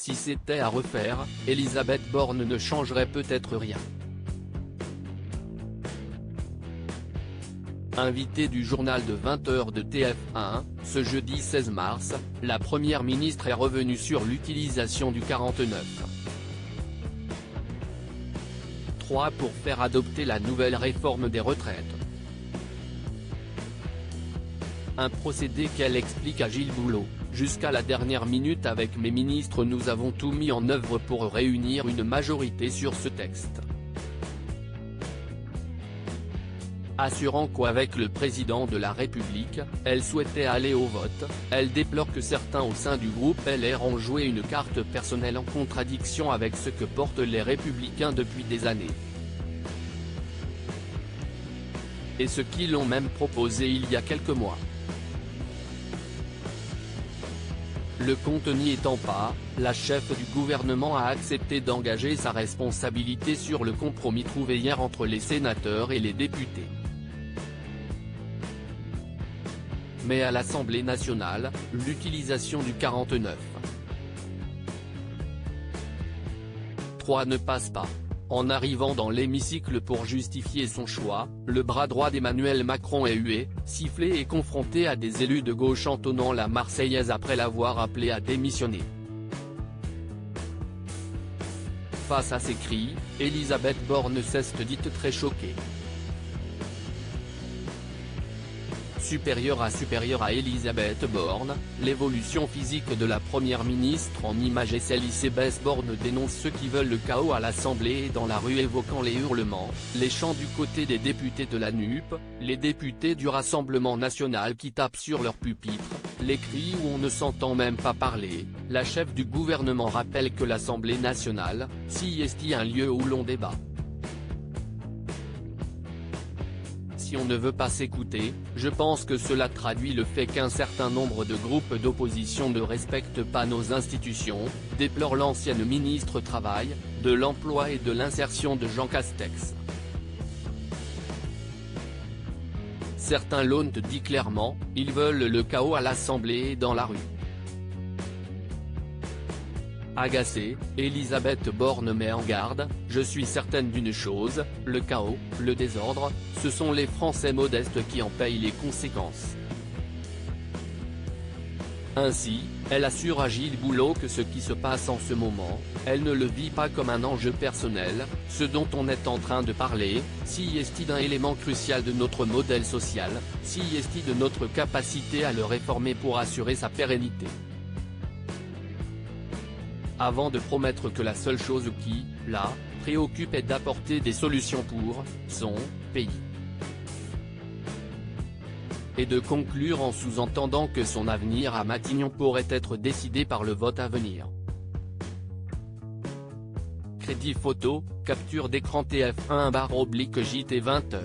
si c'était à refaire, Elisabeth Borne ne changerait peut-être rien. Invitée du journal de 20h de TF1, ce jeudi 16 mars, la première ministre est revenue sur l'utilisation du 49.3 pour faire adopter la nouvelle réforme des retraites. Un procédé qu'elle explique à Gilles Boulot: jusqu'à la dernière minute avec mes ministres nous avons tout mis en œuvre pour réunir une majorité sur ce texte. Assurant qu'avec le président de la République, elle souhaitait aller au vote, elle déplore que certains au sein du groupe LR ont joué une carte personnelle en contradiction avec ce que portent les Républicains depuis des années. Et ce qu'ils l'ont même proposé il y a quelques mois. Le compte n'y étant pas, la chef du gouvernement a accepté d'engager sa responsabilité sur le compromis trouvé hier entre les sénateurs et les députés. Mais à l'Assemblée nationale, l'utilisation du 49.3 ne passe pas. En arrivant dans l'hémicycle pour justifier son choix, le bras droit d'Emmanuel Macron est hué, sifflé et confronté à des élus de gauche entonnant la Marseillaise après l'avoir appelé à démissionner. Face à ces cris, Elisabeth Borne s'est dite très choquée. Supérieure à Elisabeth Borne, l'évolution physique de la première ministre en image et Elisabeth Borne dénonce ceux qui veulent le chaos à l'Assemblée et dans la rue évoquant les hurlements, les chants du côté des députés de la NUP, les députés du Rassemblement national qui tapent sur leur pupitre, les cris où on ne s'entend même pas parler. La chef du gouvernement rappelle que l'Assemblée nationale, si est un lieu où l'on débat. Si on ne veut pas s'écouter, je pense que cela traduit le fait qu'un certain nombre de groupes d'opposition ne respectent pas nos institutions, déplore l'ancienne ministre Travail, de l'Emploi et de l'Insertion de Jean Castex. Certains l'ont dit clairement, ils veulent le chaos à l'Assemblée et dans la rue. Agacée, Elisabeth Borne met en garde: je suis certaine d'une chose, le chaos, le désordre, ce sont les Français modestes qui en payent les conséquences. Ainsi, elle assure à Gilles Boulot que ce qui se passe en ce moment, elle ne le vit pas comme un enjeu personnel, ce dont on est en train de parler, si est d'un élément crucial de notre modèle social, si est de notre capacité à le réformer pour assurer sa pérennité. Avant de promettre que la seule chose qui, la, préoccupe est d'apporter des solutions pour son pays. Et de conclure en sous-entendant que son avenir à Matignon pourrait être décidé par le vote à venir. Crédit photo, capture d'écran TF1/JT 20h.